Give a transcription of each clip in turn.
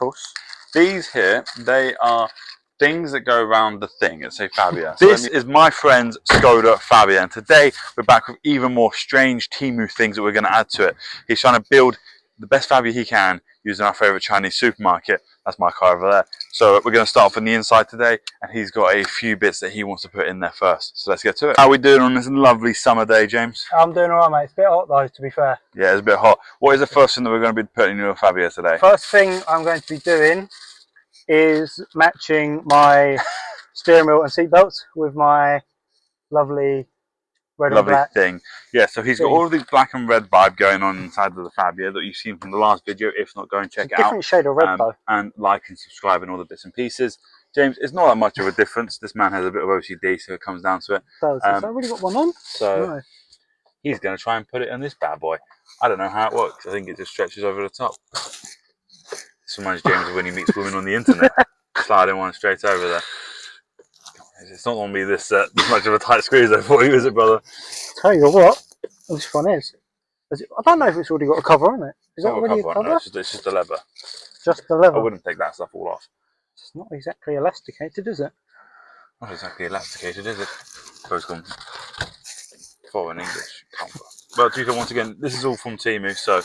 course. These here, they are things that go around the thing. It's a fabia. So this is my friend's Skoda fabia, and today we're back with even more strange Temu things that we're going to add to it. He's trying to build the best fabia he can using our favourite Chinese supermarket. That's my car over there. So we're going to start off on the inside today, and he's got a few bits that he wants to put in there first. So let's get to it. How are we doing on this lovely summer day, James? I'm doing alright, mate. It's a bit hot though, to be fair. Yeah, it's a bit hot. What is the first thing that we're going to be putting in your fabia today? First thing I'm going to be doing is matching my steering wheel and seat belts with my lovely red and black thing. Yeah, so he's got all of these black and red vibe going on inside of the fabia that you've seen from the last video. If not, go and check it out. Different shade of red though. And like and subscribe and all the bits and pieces. James, it's not that much of a difference. This man has a bit of OCD, so it comes down to it. Has I really got one on? So no. He's going to try and put it on this bad boy. I don't know how it works. I think it just stretches over the top. This reminds James of when he meets women on the internet. Sliding one straight over there. It's not going to be this much of a tight squeeze though for you, is it, brother? Tell you what, this one is. I don't know if it's already got a cover on it. Is that already a cover? No, it's just a leather. Just the leather? I wouldn't take that stuff all off. It's not exactly elasticated, is it? Not exactly elasticated, is it? Close gone. For an English comfort. Well, Tito, once again, this is all from Temu, so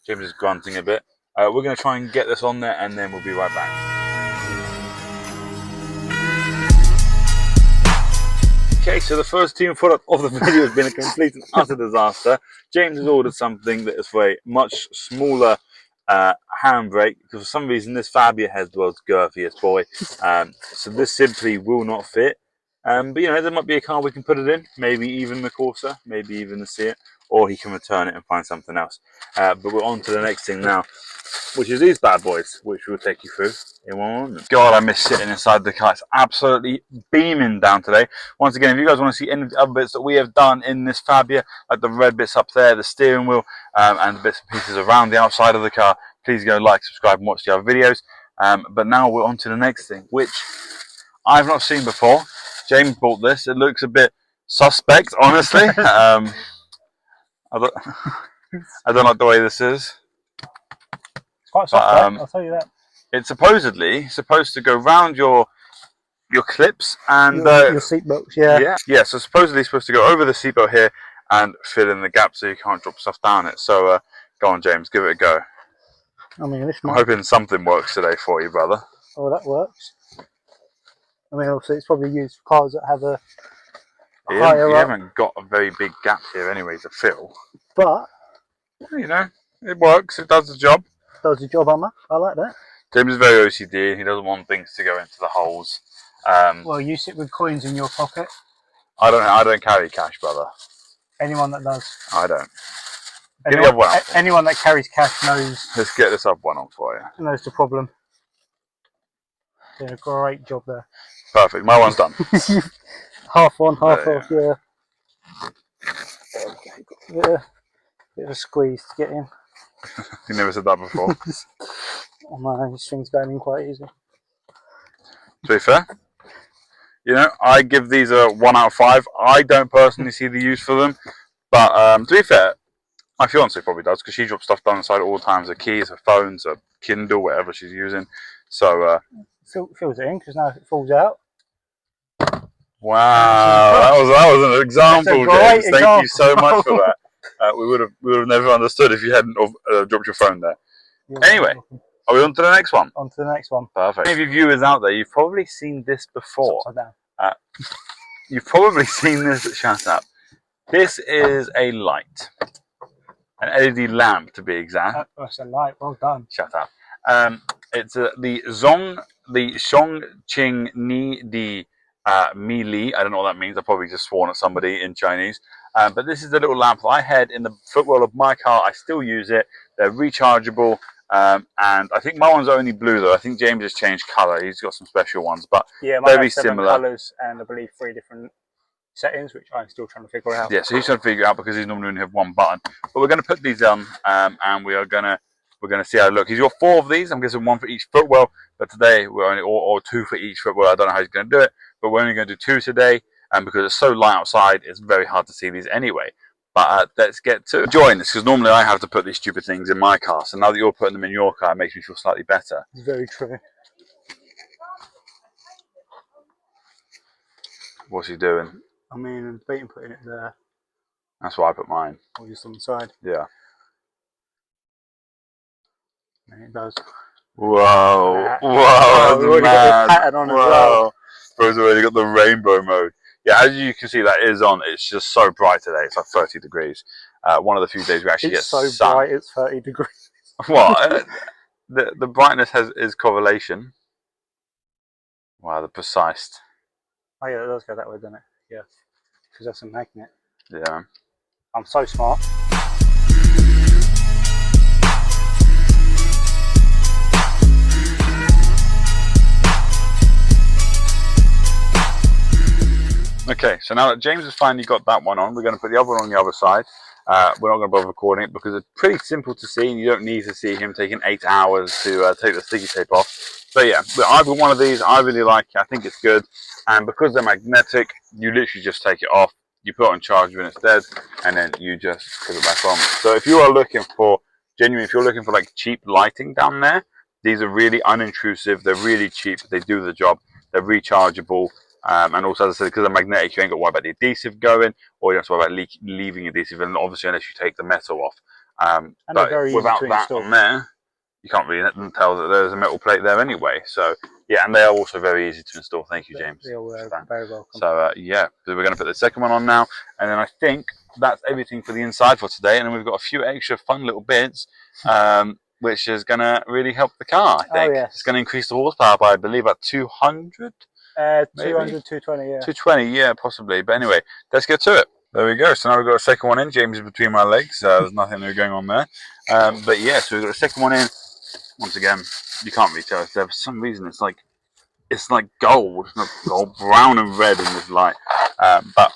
James is grunting a bit. We're going to try and get this on there, and then we'll be right back. Okay, so the first Temu product of the video has been a complete and utter disaster. James has ordered something that is for a much smaller handbrake, because for some reason this fabia has the world's girthiest boy. So this simply will not fit. But you know, there might be a car we can put it in, maybe even the Corsa, maybe even the Seat, or he can return it and find something else. But we're on to the next thing now, which is these bad boys, which we'll take you through in one moment. God, I miss sitting inside the car. It's absolutely beaming down today. Once again, if you guys want to see any of the other bits that we have done in this fabia, like the red bits up there, the steering wheel, and the bits and pieces around the outside of the car, please go like, subscribe, and watch the other videos. But now we're on to the next thing, which I've not seen before. James bought this. It looks a bit suspect, honestly. I don't like the way this is. It's quite suspect, I'll tell you that. It's supposedly supposed to go round your clips and your seat belts, yeah. Yeah. So supposedly it's supposed to go over the seatbelt here and fill in the gap so you can't drop stuff down it. So go on, James, give it a go. I mean, I'm hoping something works today for you, brother. Oh, that works. I mean, obviously, it's probably used for cars that have a higher You up. haven't got a very big gap here anyway to fill. But, you know, it works. It does the job. Does the job, Emma. I like that. James is very OCD and he doesn't want things to go into the holes. Well, you sit with coins in your pocket. I don't carry cash, brother. Anyone that does. I don't. Get the other one. Anyone that carries cash knows. Let's get this up one on for you. Knows the problem. Doing a great job there. Perfect. My one's done. Half on, half off. Yeah. Bit of a squeeze to get in. You never said that before. Oh man, this thing's going in quite easy. To be fair, you know, I give these a 1 out of 5. I don't personally see the use for them, but to be fair, my fiance probably does, because she drops stuff down the side at all times: her keys, her phones, her Kindle, whatever she's using. So fills it in, because now if it falls out. Wow, that was an example, James. Thank you so much for that. We would have never understood if you hadn't dropped your phone there. Anyway, are we on to the next one? On to the next one. Perfect. Any of you viewers out there, you've probably seen this before. Upside down. You've probably seen this. Shut up. This is a light, an LED lamp to be exact. That's a light. Well done. Shut up. It's the Zhongqing Ni Di Mi Li. I don't know what that means. I've probably just sworn at somebody in Chinese. But this is the little lamp that I had in the footwell of my car. I still use it. They're rechargeable. And I think my one's only blue though. I think James has changed colour. He's got some special ones, but yeah, very similar colours, and I believe 3 different settings, which I'm still trying to figure out. Yeah, so he's trying to figure it out because he's normally only have 1 button. But we're going to put these on, and we're going to see how it looks. He's got 4 of these. I'm guessing 1 for each footwell. But today we're only or 2 for each footwell. I don't know how he's going to do it, but we're only going to do 2 today. And because it's so light outside, it's very hard to see these anyway. But let's get to enjoying this, because normally I have to put these stupid things in my car. So now that you're putting them in your car, it makes me feel slightly better. It's very true. What's he doing? I mean, I'm debating putting it there. That's why I put mine. Or just on the side. Yeah. And it does. Whoa. Whoa. Oh, we've already got the pattern on as well. Bro's already got the rainbow mode. Yeah, as you can see, that is on. It's just so bright today. It's like 30 degrees. One of the few days we actually get sun. It's so bright, it's 30 degrees. What? The brightness is correlation. Wow, the precise. Oh yeah, it does go that way, doesn't it? Yeah. Because that's a magnet. Yeah. I'm so smart. Okay, so now that James has finally got that one on, we're going to put the other one on the other side. We're not going to bother recording it because it's pretty simple to see, and you don't need to see him taking 8 hours to take the sticky tape off. So yeah, I've got one of these. I really like it. I think it's good. And because they're magnetic, you literally just take it off. You put it on charge when it's dead, and then you just put it back on. So if you are looking for, genuinely, if you're looking for like cheap lighting down there, these are really unintrusive. They're really cheap. They do the job. They're rechargeable. And also, as I said, because they're magnetic, you ain't got to worry about the adhesive going, or you don't have to worry about leaving adhesive, and obviously unless you take the metal off. And but very without easy to that install. on there, you can't really tell that there's a metal plate there anyway. So yeah, and they are also very easy to install. Thank you, James. You're very welcome. So yeah, so we're going to put the second one on now, and then I think that's everything for the inside for today. And then we've got a few extra fun little bits. Which is going to really help the car, I think. Oh, yes. It's going to increase the horsepower by, I believe, about 200. 200, 220, yeah. 220, yeah, possibly. But anyway, let's get to it. There we go. So now we've got a second one in. James is between my legs. There's nothing new going on there. But yeah, so we've got a second one in. Once again, you can't really tell. For some reason, it's like gold. It's not gold, brown and red in this light. But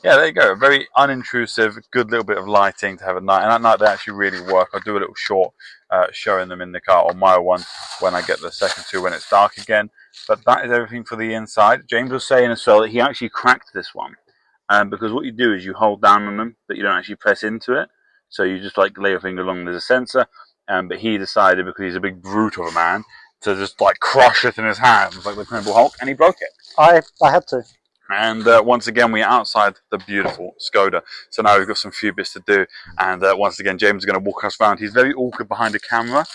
yeah, there you go. Very unintrusive, good little bit of lighting to have at night. And at night, they actually really work. I'll do a little short showing them in the car, or my one, when I get the second two when it's dark again. But that is everything for the inside. James was saying as well that he actually cracked this one. Because what you do is you hold down on them, but you don't actually press into it. So you just like lay your finger along, there's a sensor. But he decided, because he's a big brute of a man, to just like crush it in his hands like the Incredible Hulk, and he broke it. I had to. And once again, we're outside the beautiful Skoda. So now we've got some few bits to do. And once again, James is going to walk us around. He's very awkward behind the camera.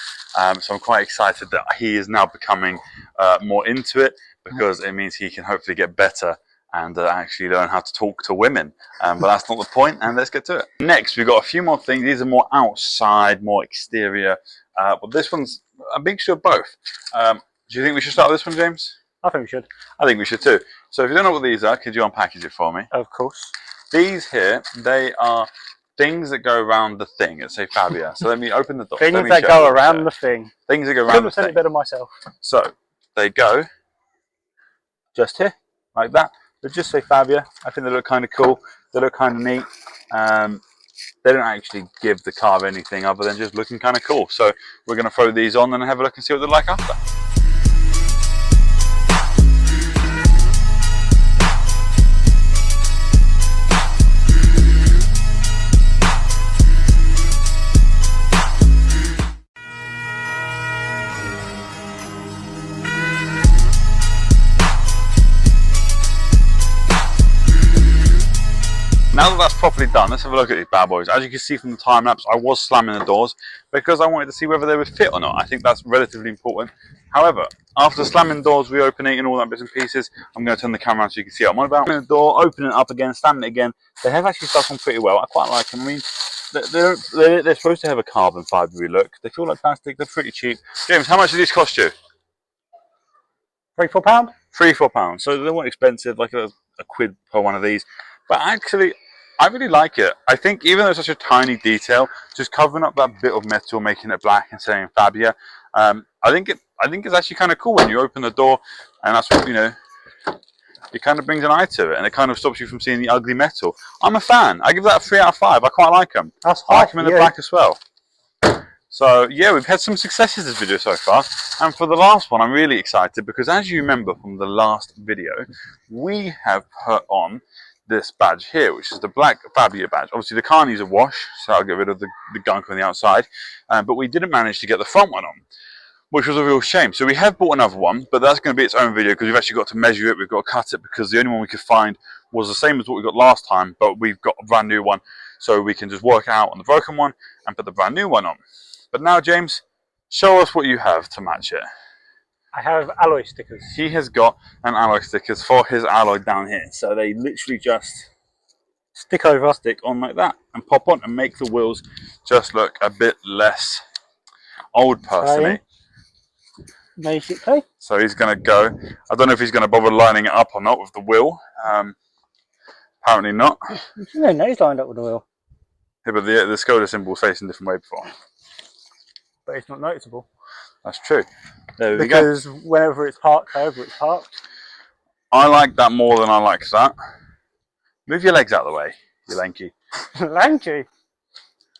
So I'm quite excited that he is now becoming more into it, because it means he can hopefully get better and actually learn how to talk to women. But that's not the point, and let's get to it. Next, we've got a few more things. These are more outside, more exterior. But this one's a mixture of both. Do you think we should start with this one, James? I think we should. I think we should too. So if you don't know what these are, could you unpackage it for me? Of course. These here, they are things that go around the thing. It's a fabia. So let me open the door. Things that go around the thing. Things that go around the thing. Couldn't have said it better myself. So they go just here, like that. They just say fabia. I think they look kind of cool. They look kind of neat. They don't actually give the car anything other than just looking kind of cool. So we're going to throw these on and have a look and see what they're like after. Now that that's properly done, let's have a look at these bad boys. As you can see from the time lapse, I was slamming the doors because I wanted to see whether they would fit or not. I think that's relatively important. However, after slamming doors, reopening and all that bits and pieces, I'm going to turn the camera on so you can see what I'm on about. Opening the door, opening it up again, slamming it again. They have actually stuck on pretty well. I quite like them. I mean, they're supposed to have a carbon fibre look. They feel like plastic. They're pretty cheap. James, how much did these cost you? £3-4? £3-4. So they weren't expensive, like a quid per one of these. But actually, I really like it. I think even though it's such a tiny detail, just covering up that bit of metal, making it black and saying fabia, I think it's actually kind of cool when you open the door, and that's what, you know, it kind of brings an eye to it, and it kind of stops you from seeing the ugly metal. I'm a fan. I give that a 3 out of 5. I quite like them. That's I like them in the black as well. So yeah, we've had some successes this video so far, and for the last one I'm really excited because, as you remember from the last video, we have put on this badge here, which is the black Fabia badge. Obviously the car needs a wash, so I'll get rid of the gunk on the outside, but we didn't manage to get the front one on, which was a real shame. So we have bought another one, but that's going to be its own video because we've actually got to measure it, we've got to cut it, because the only one we could find was the same as what we got last time, but we've got a brand new one, so we can just work out on the broken one and put the brand new one on. But now, James, show us what you have to match it. I have alloy stickers. He has got an alloy stickers for his alloy down here, so they literally just Stick over. stick on like that and pop on and make the wheels just look a bit less old person-y. Basically. So he's going to go. I don't know if he's going to bother lining it up or not with the wheel. Apparently not. No, he's lined up with the wheel. Yeah, but the Skoda symbol is facing a different way before. But it's not noticeable. That's true. There we go. Because whenever it's parked, however it's parked. I like that more than I like that. Move your legs out of the way, you lanky. Lanky.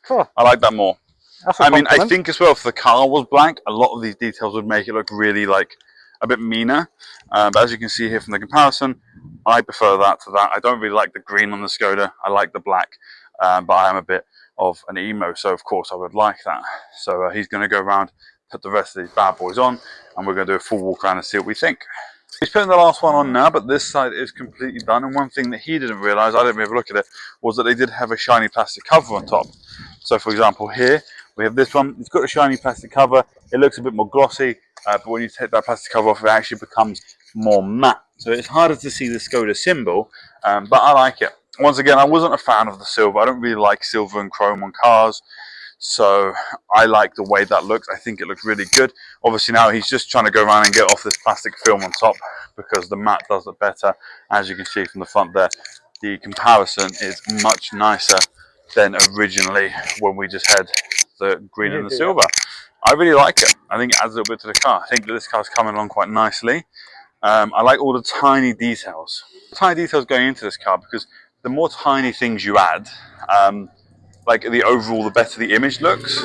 Cool. I like that more. I mean, I think as well, if the car was black, a lot of these details would make it look really like a bit meaner. But as you can see here from the comparison, I prefer that to that. I don't really like the green on the Skoda. I like the black, but I am a bit of an emo, so of course I would like that. So he's going to go around, put the rest of these bad boys on, and we're going to do a full walk around and see what we think. He's putting the last one on now, but this side is completely done. And one thing that he didn't realise, I didn't even look at it, was that they did have a shiny plastic cover on top. So for example here, we have this one. It's got a shiny plastic cover. It looks a bit more glossy, but when you take that plastic cover off, it actually becomes more matte. So it's harder to see the Skoda symbol, but I like it. Once again, I wasn't a fan of the silver. I don't really like silver and chrome on cars. So I like the way that looks. I think it looks really good. Obviously now he's just trying to go around and get off this plastic film on top because the matte does it better. As you can see from the front there, the comparison is much nicer than originally when we just had the green and the silver. I really like it. I think it adds a little bit to the car. I think that this car's coming along quite nicely. I like all the tiny details. Tiny details going into this car, because the more tiny things you add, like the overall, the better the image looks.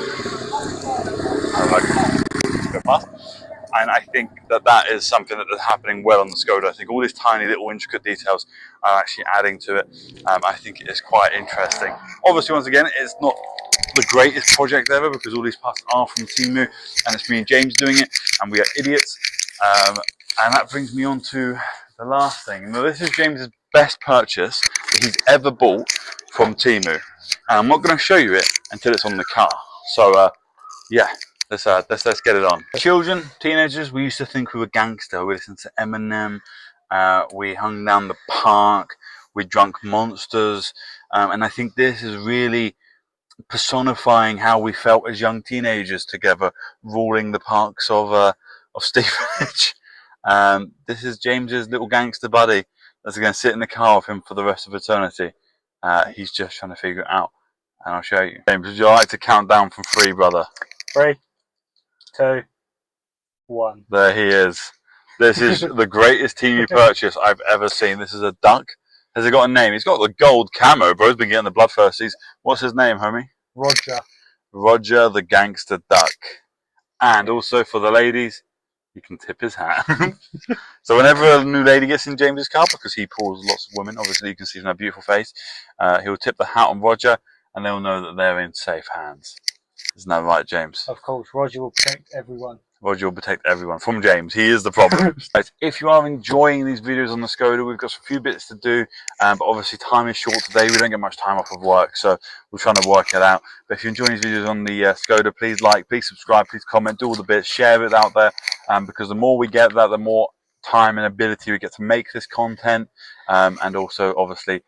And I think that that is something that is happening well on the Skoda. I think all these tiny little intricate details are actually adding to it. I think it is quite interesting. Obviously, once again, it's not the greatest project ever because all these parts are from Temu and it's me and James doing it and we are idiots. And that brings me on to the last thing. Now, this is James's best purchase that he's ever bought from Temu. And I'm not going to show you it until it's on the car. So, yeah, let's get it on. Children, teenagers, we used to think we were gangster. We listened to Eminem. We hung down the park. We drunk monsters. And I think this is really personifying how we felt as young teenagers together, ruling the parks of Stevenage. This is James's little gangster buddy that's going to sit in the car with him for the rest of eternity. He's just trying to figure it out, and I'll show you. James, would you like to count down from 3, brother? 3, 2, 1. There he is. This is the greatest Temu purchase I've ever seen. This is a duck. Has it got a name? He's got the gold camo. Bro's been getting the bloodthirsties. What's his name, homie? Roger. Roger the gangster duck. And also for the ladies, you can tip his hat. So whenever a new lady gets in James's car, because he pulls lots of women, obviously you can see from her beautiful face, he'll tip the hat on Roger and they'll know that they're in safe hands. Isn't that right, James? Of course, Roger will protect everyone. Roger will protect everyone from James. He is the problem. Right, if you are enjoying these videos on the Skoda, we've got a few bits to do, but obviously time is short today. We don't get much time off of work, so we're trying to work it out. But if you're enjoying these videos on the Skoda, please like, please subscribe, please comment, do all the bits, share it out there, because the more we get that, the more time and ability we get to make this content, and also obviously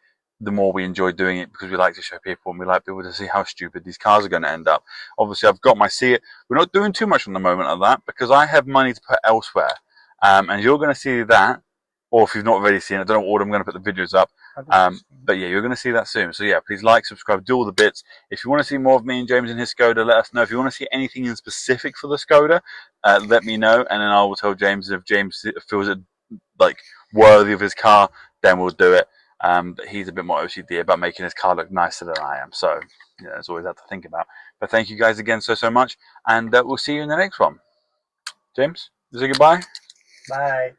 the more we enjoy doing it, because we like to show people and we like people to see how stupid these cars are going to end up. Obviously, I've got my See It. We're not doing too much on the moment of that because I have money to put elsewhere. And you're going to see that, or if you've not already seen it, I don't know what order I'm going to put the videos up. But yeah, you're going to see that soon. So yeah, please like, subscribe, do all the bits. If you want to see more of me and James in his Skoda, let us know. If you want to see anything in specific for the Skoda, let me know. And then I will tell James if James feels it like worthy of his car, then we'll do it. But he's a bit more OCD about making his car look nicer than I am. So, yeah, there's always that to think about. But thank you guys again so much. And we'll see you in the next one. James, say goodbye. Bye.